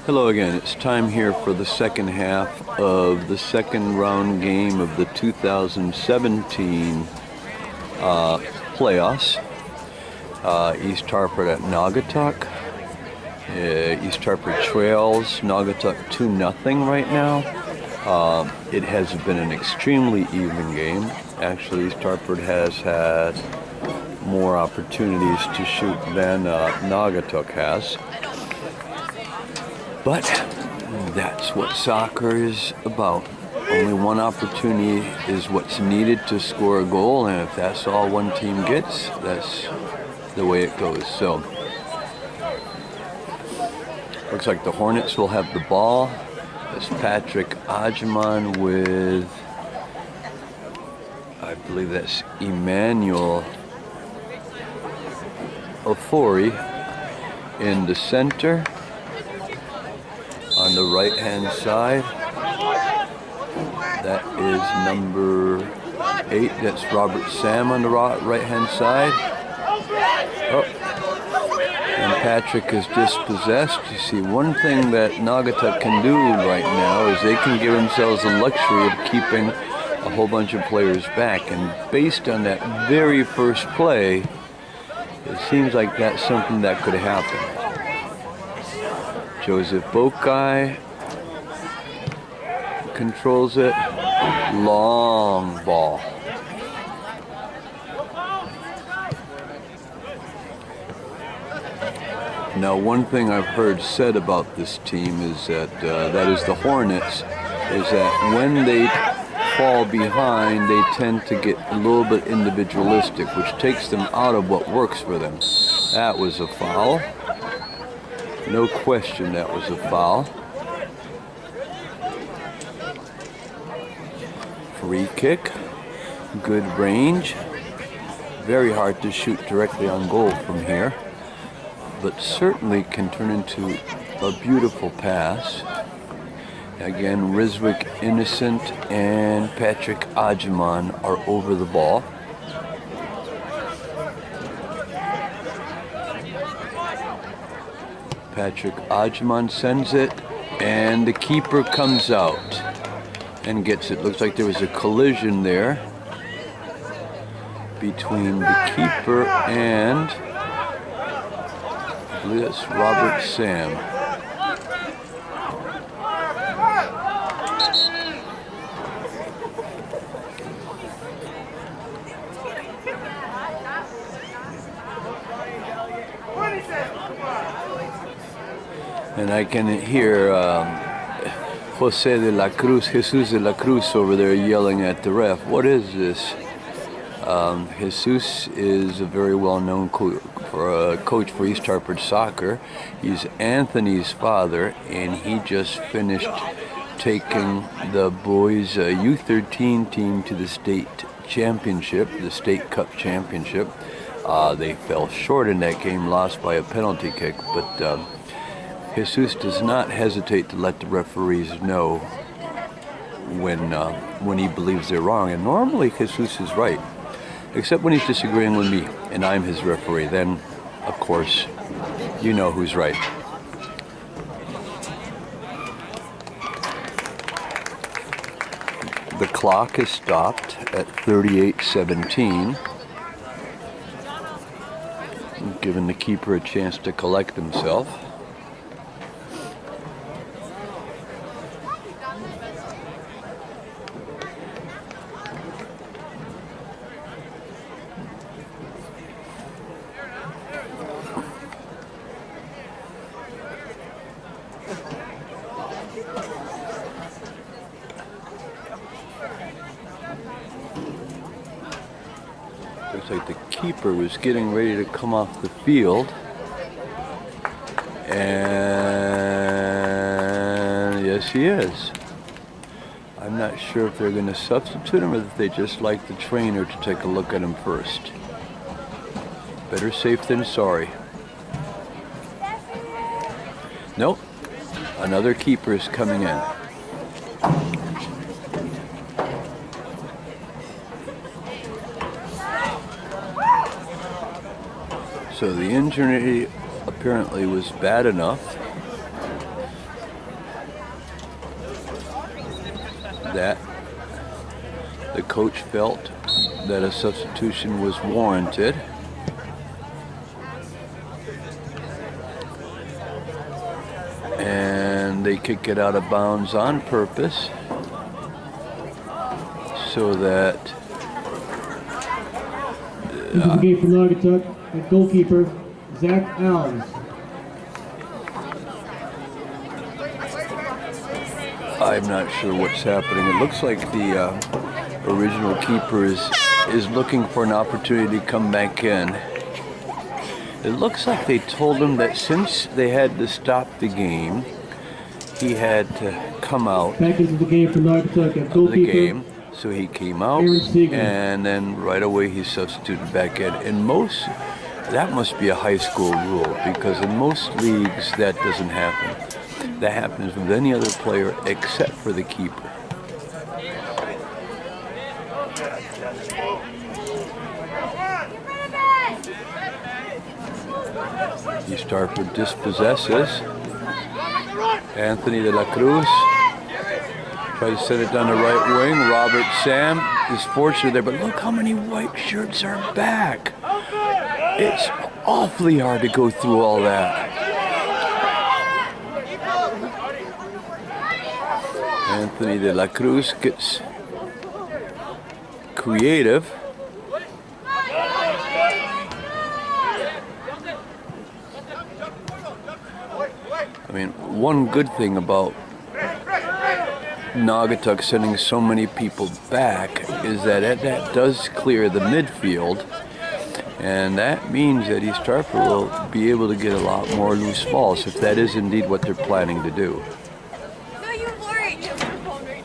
Hello again. It's time here for the second half of the second round game of the 2017 playoffs. East Hartford at Naugatuck. East Hartford trails Naugatuck 2-0 right now. It has been an extremely even game. Actually, East Hartford has had more opportunities to shoot than Naugatuck has. But that's what soccer is about. Only one opportunity is what's needed to score a goal, and if that's all one team gets, that's the way it goes. So, looks like the Hornets will have the ball. It's Patrick Ajman with, I believe that's Emmanuel Ofori in the center. On the right-hand side, that is number 8. That's Robert Sam on the right-hand side. Oh, and Patrick is dispossessed. You see, one thing that Naugatuck can do right now is they can give themselves the luxury of keeping a whole bunch of players back. And based on that very first play, it seems like that's something that could happen. Joseph Bokai controls it. Long ball. Now, one thing I've heard said about this team is that, that is the Hornets, is that when they fall behind, they tend to get a little bit individualistic, which takes them out of what works for them. That was a foul. No question that was a foul. Free kick. Good range. Very hard to shoot directly on goal from here, but certainly can turn into a beautiful pass. Again, Rizwick Innocent and Patrick Ajman are over the ball. Patrick Ajman sends it, and the keeper comes out and gets it. Looks like there was a collision there between the keeper and, I believe that's Robert Sam. And I can hear Jesus de la Cruz over there yelling at the ref. What is this? Jesus is a very well-known coach for East Hartford soccer. He's Anthony's father, and he just finished taking the boys' U13 team to the state championship, the state cup championship. They fell short in that game, lost by a penalty kick, but Jesus does not hesitate to let the referees know when he believes they're wrong. And normally Jesus is right, except when he's disagreeing with me and I'm his referee. Then, of course, you know who's right. The clock is stopped at 38:17, giving the keeper a chance to collect himself. Looks like the keeper was getting ready to come off the field. And yes, he is. I'm not sure if they're going to substitute him or if they just like the trainer to take a look at him first. Better safe than sorry. Nope. Another keeper is coming in. So the injury apparently was bad enough that the coach felt that a substitution was warranted. And they kick it out of bounds on purpose so that into the game for Naugatuck at goalkeeper Zach Alves. I'm not sure what's happening. It looks like the original keeper is looking for an opportunity to come back in. It looks like they told him that since they had to stop the game, he had to come out Back into the game for Naugatuck at of goalkeeper. the game. So he came out, and then right away he substituted back in. In most, that must be a high school rule, because in most leagues that doesn't happen. That happens with any other player except for the keeper. East Hartford dispossesses. Anthony de la Cruz tries to set it down the right wing. Robert Sam is fortunate there, but look how many white shirts are back. It's awfully hard to go through all that. Anthony de la Cruz gets creative. I mean, one good thing about Naugatuck sending so many people back is that that does clear the midfield, and that means that East Hartford will be able to get a lot more loose balls if that is indeed what they're planning to do. No, you weren't. Your phone right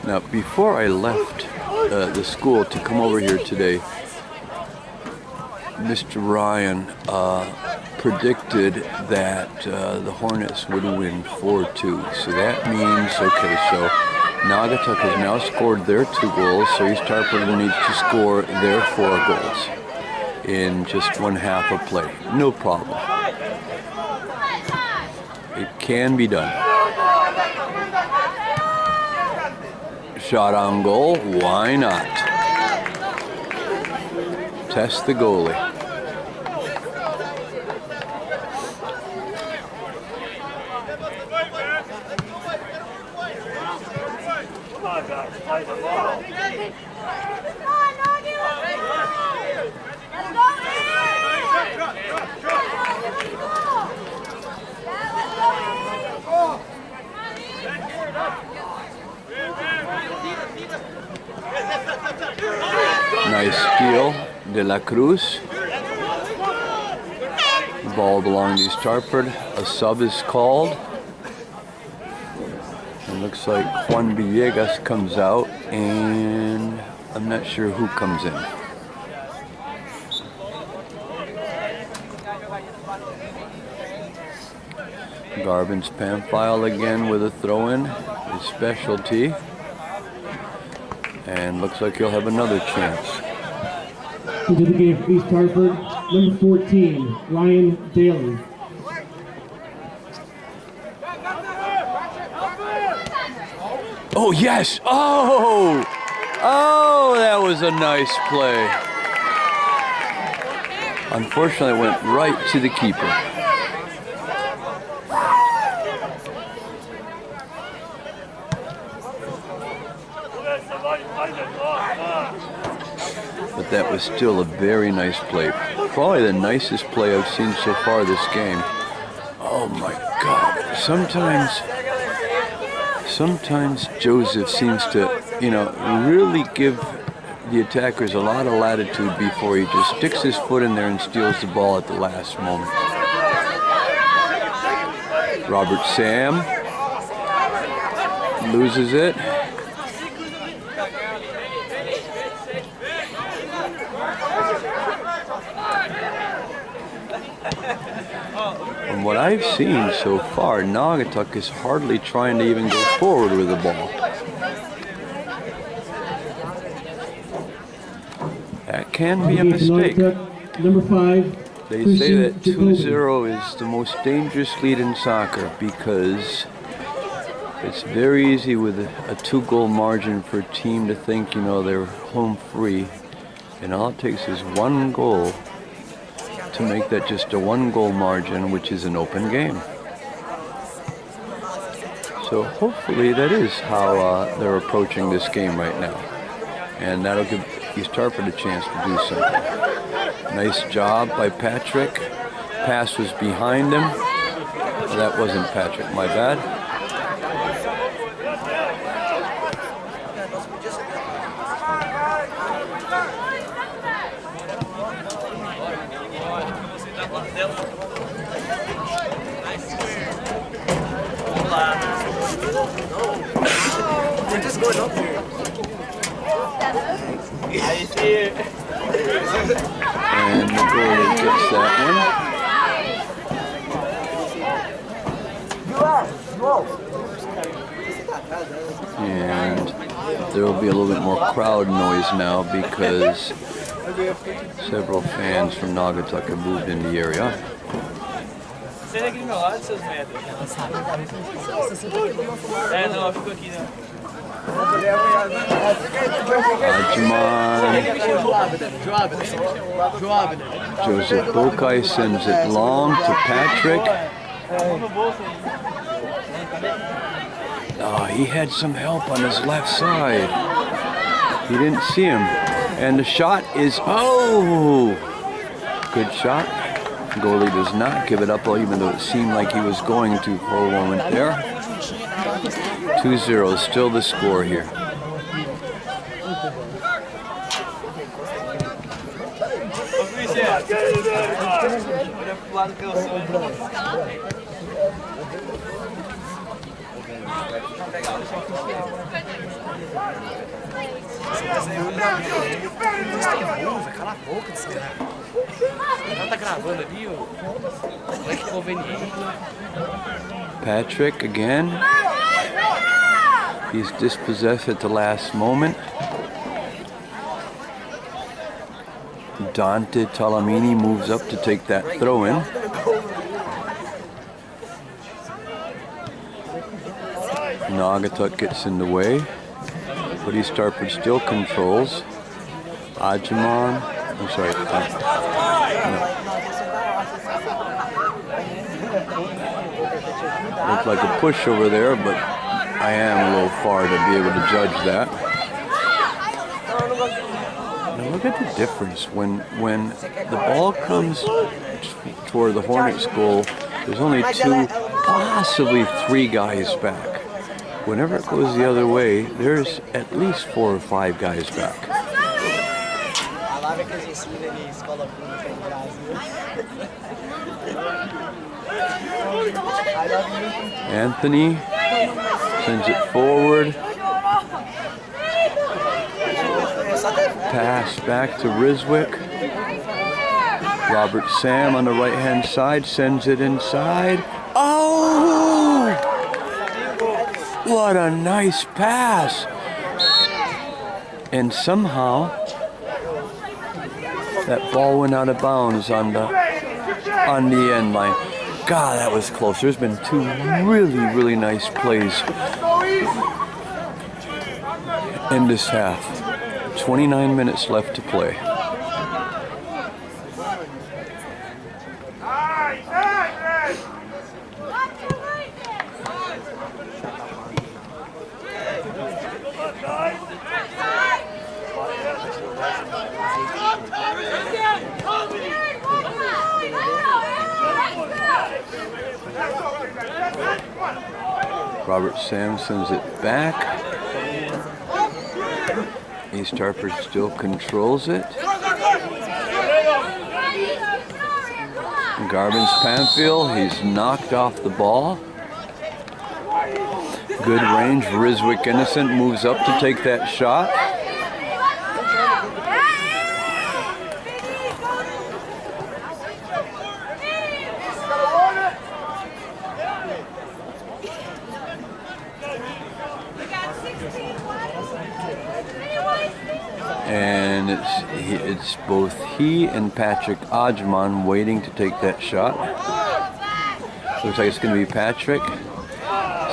now. Now, before I left the school to come over here today, Mr. Ryan predicted that the Hornets would win 4-2. So that means, okay, so Naugatuck has now scored their 2 goals, so East Hartford needs to score their 4 goals in just one half of play. No problem. It can be done. Shot on goal, why not? Test the goalie. Nice steal, De La Cruz. The ball belongs to East Hartford. A sub is called. It looks like Juan Villegas comes out, and I'm not sure who comes in. Garvin's Pamphile again with a throw-in, his specialty. And looks like he'll have another chance. Into the game for East Hartford, number 14, Ryan Daly. Oh, yes! Oh! Oh, that was a nice play. Unfortunately, it went right to the keeper. But that was still a very nice play. Probably the nicest play I've seen so far this game. Oh my God. Sometimes Joseph seems to, really give the attackers a lot of latitude before he just sticks his foot in there and steals the ball at the last moment. Robert Sam loses it. From what I've seen so far, Naugatuck is hardly trying to even go forward with the ball. That can be a mistake. Number 5, They say that 2-0 is the most dangerous lead in soccer because it's very easy with a 2-goal margin for a team to think, you know, they're home free. And all it takes is 1 goal to make that just a 1-goal margin, which is an open game. So hopefully that is how they're approaching this game right now. And that'll give East Hartford a chance to do something. Nice job by Patrick. Pass was behind him. Well, that wasn't Patrick, my bad. They're just going up here. And the goalie gets that one. And there will be a little bit more crowd noise now because several fans from Naugatuck have moved in the area. Sai daqui do meu lado, seus merda. Não, eu fico aqui, né? Joseph Bokai sends it long to Patrick. Oh, he had some help on his left side. He didn't see him. And the shot is, oh! Good shot. Goalie does not give it up, even though it seemed like he was going to for a moment there. 2-0, still the score here. Cala a boca desse cara. Ela tá gravando ali, ó. Olha que conveniente. Patrick again. He's dispossessed at the last moment. Dante Talamini moves up to take that throw in. Naugatuck gets in the way, but East Hartford still controls. Ajman, I'm sorry. No. Looked like a push over there, but I am a little far to be able to judge that. Now look at the difference when the ball comes toward the Hornets' goal. There's only 2, possibly 3 guys back. Whenever it goes the other way, there's at least 4 or 5 guys back. Anthony sends it forward. Pass back to Riswick. Robert Sam on the right-hand side sends it inside. Oh! What a nice pass! And somehow that ball went out of bounds on the end line. God, that was close. There's been 2 really, really nice plays in this half. 29 minutes left to play. Robert Sam sends it back. East Hartford still controls it. Garbins Pamphile, he's knocked off the ball. Good range. Riswick Innocent moves up to take that shot. And it's both he and Patrick Ajman waiting to take that shot. Looks like it's going to be Patrick.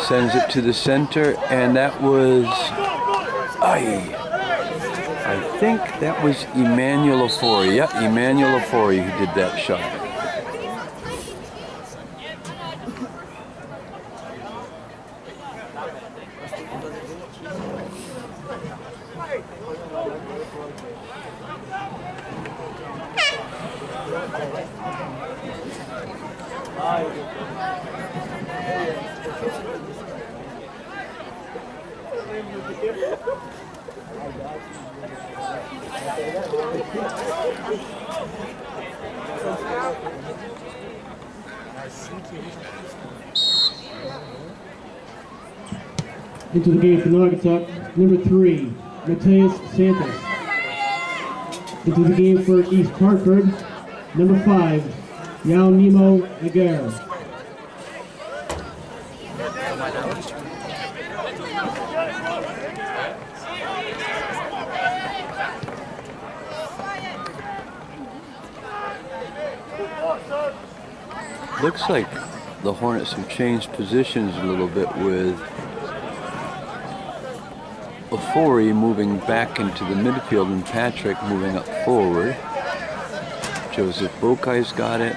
Sends it to the center, and that was... I think that was Emmanuel Ofori. Yep, Emmanuel Ofori who did that shot. Into the game for Naugatuck, number 3, Mateus Santos. Into the game for East Hartford, number 5, Yao Nemo Aguirre. Looks like the Hornets have changed positions a little bit with Ofori moving back into the midfield and Patrick moving up forward. Joseph Bokai's got it.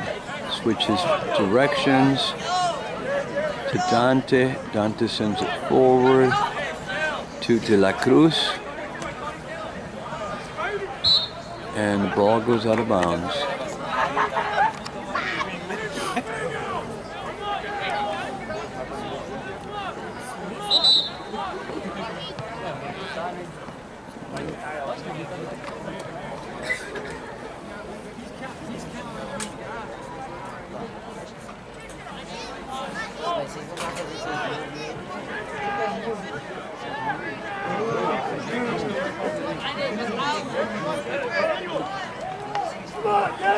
Switches directions to Dante. Dante sends it forward to De La Cruz. And the ball goes out of bounds.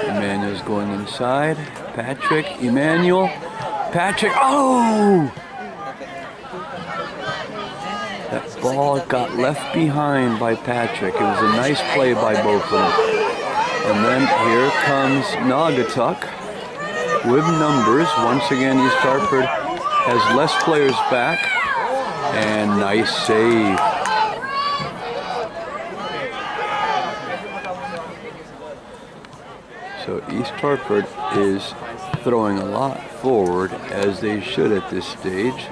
Emmanuel's going inside. Patrick, Emmanuel, Patrick, oh! That ball got left behind by Patrick. It was a nice play by both of them. And then here comes Naugatuck with numbers. Once again, East Hartford has less players back. And nice save. So East Hartford is throwing a lot forward, as they should at this stage.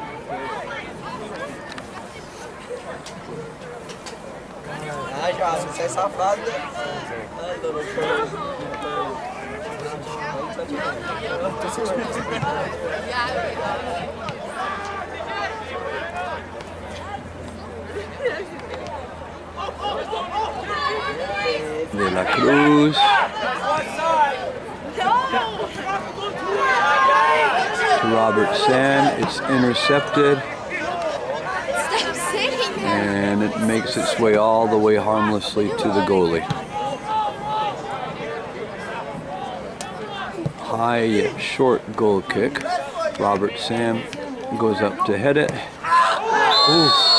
De La Cruz. To Robert Sam, it's intercepted. Stop saying that. And it makes its way all the way harmlessly to the goalie. High yet short goal kick. Robert Sam goes up to head it. Ooh.